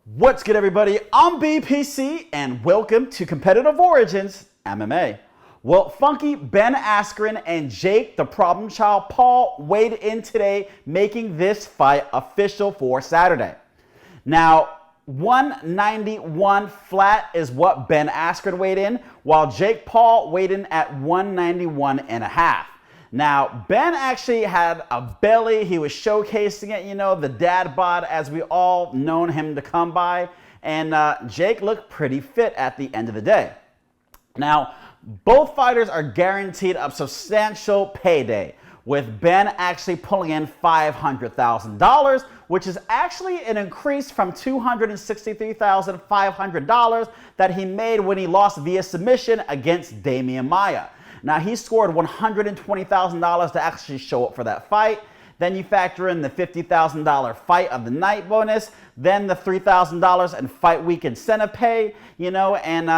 What's good, everybody? I'm BPC and welcome to Competitive Origins MMA. Well, funky Ben Askren and Jake the Problem Child Paul weighed in today, making this fight official for Saturday. Now, 191 flat is what Ben Askren weighed in, while Jake Paul weighed in at 191 and a half. Now, Ben actually had a belly. He was showcasing it, the dad bod as we all known him to come by. And Jake looked pretty fit at the end of the day. Now, both fighters are guaranteed a substantial payday, with Ben actually pulling in $500,000, which is actually an increase from $263,500 that he made when he lost via submission against Damian Maia. Now, he scored $120,000 to actually show up for that fight. Then you factor in the $50,000 fight of the night bonus, then the $3,000 in fight week incentive pay, and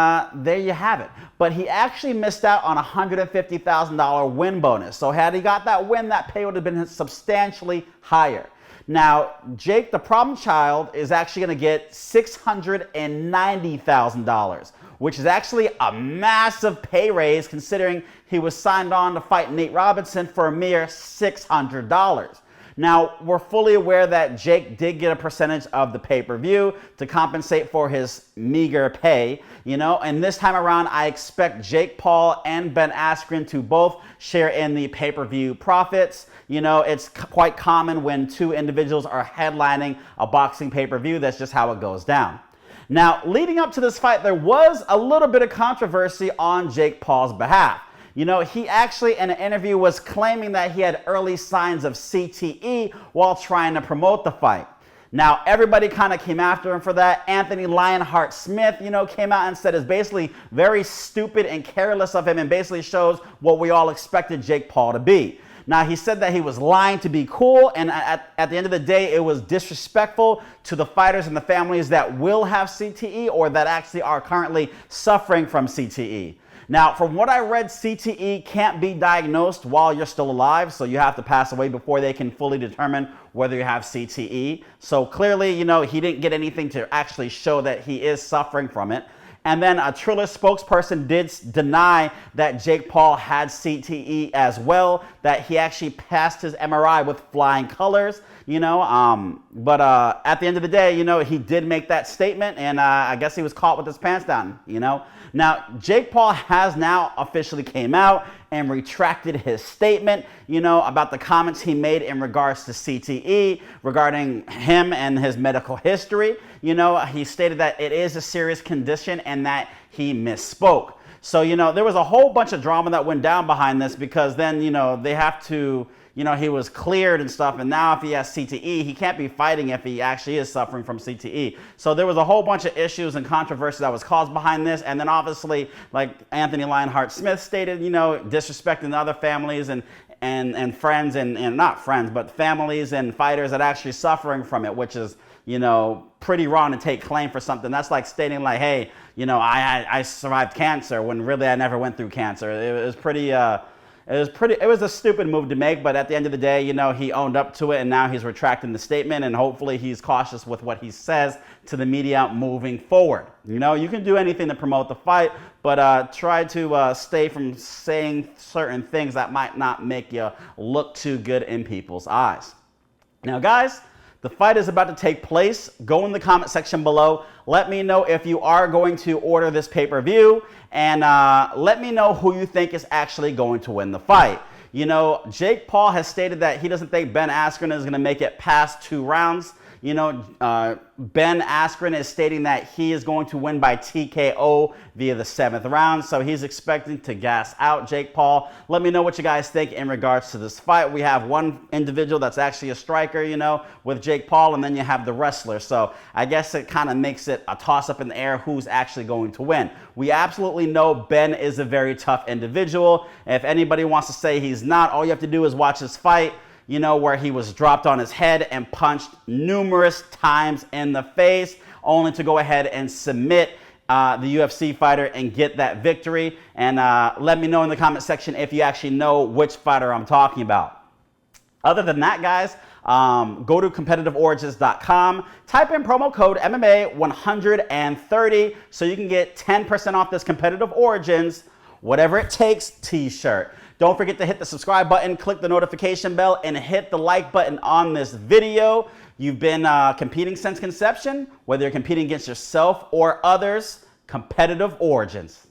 there you have it. But he actually missed out on a $150,000 win bonus. So had he got that win, that pay would have been substantially higher. Now, Jake the Problem Child is actually going to get $690,000, which is actually a massive pay raise considering he was signed on to fight Nate Robinson for a mere $600. Now, we're fully aware that Jake did get a percentage of the pay-per-view to compensate for his meager pay, and this time around, I expect Jake Paul and Ben Askren to both share in the pay-per-view profits. It's quite common when two individuals are headlining a boxing pay-per-view. That's just how it goes down. Now, leading up to this fight, there was a little bit of controversy on Jake Paul's behalf. He actually in an interview was claiming that he had early signs of CTE while trying to promote the fight. Now, everybody kind of came after him for that. Anthony Lionheart Smith, came out and said it's basically very stupid and careless of him and basically shows what we all expected Jake Paul to be. Now, he said that he was lying to be cool, and at the end of the day, it was disrespectful to the fighters and the families that will have CTE or that actually are currently suffering from CTE. Now, from what I read, CTE can't be diagnosed while you're still alive, so you have to pass away before they can fully determine whether you have CTE. So clearly, he didn't get anything to actually show that he is suffering from it. And then a Triller spokesperson did deny that Jake Paul had CTE as well, that he actually passed his MRI with flying colors, but at the end of the day, he did make that statement, and I guess he was caught with his pants down, Now, Jake Paul has now officially came out and retracted his statement, about the comments he made in regards to CTE, regarding him and his medical history. He stated that it is a serious condition and that he misspoke. So, there was a whole bunch of drama that went down behind this because then, they have to, he was cleared and stuff. And now if he has CTE, he can't be fighting if he actually is suffering from CTE. So there was a whole bunch of issues and controversy that was caused behind this. And then obviously, like Anthony Lionheart Smith stated, disrespecting the other families and friends and not friends, but families and fighters that are actually suffering from it, which is, pretty wrong to take claim for something. That's like stating like, hey, I survived cancer when really I never went through cancer. It was a stupid move to make, but at the end of the day, he owned up to it and now he's retracting the statement and hopefully he's cautious with what he says to the media moving forward. You can do anything to promote the fight, but try to stay from saying certain things that might not make you look too good in people's eyes. Now, guys, the fight is about to take place. Go in the comment section below. Let me know if you are going to order this pay-per-view, and let me know who you think is actually going to win the fight. Jake Paul has stated that he doesn't think Ben Askren is going to make it past 2 rounds. Ben Askren is stating that he is going to win by TKO via the 7th round, so he's expecting to gas out Jake Paul. Let me know what you guys think in regards to this fight. We have one individual that's actually a striker, with Jake Paul, and then you have the wrestler. So I guess it kind of makes it a toss-up in the air who's actually going to win. We absolutely know Ben is a very tough individual. If anybody wants to say he's not, all you have to do is watch his fight. Where he was dropped on his head and punched numerous times in the face, only to go ahead and submit the UFC fighter and get that victory. And let me know in the comment section if you actually know which fighter I'm talking about. Other than that, guys, Go to competitiveorigins.com, type in promo code MMA130 so you can get 10% off this Competitive Origins Whatever It Takes t-shirt. Don't forget to hit the subscribe button, click the notification bell, and hit the like button on this video. You've been competing since conception, whether you're competing against yourself or others. Competitive Origins.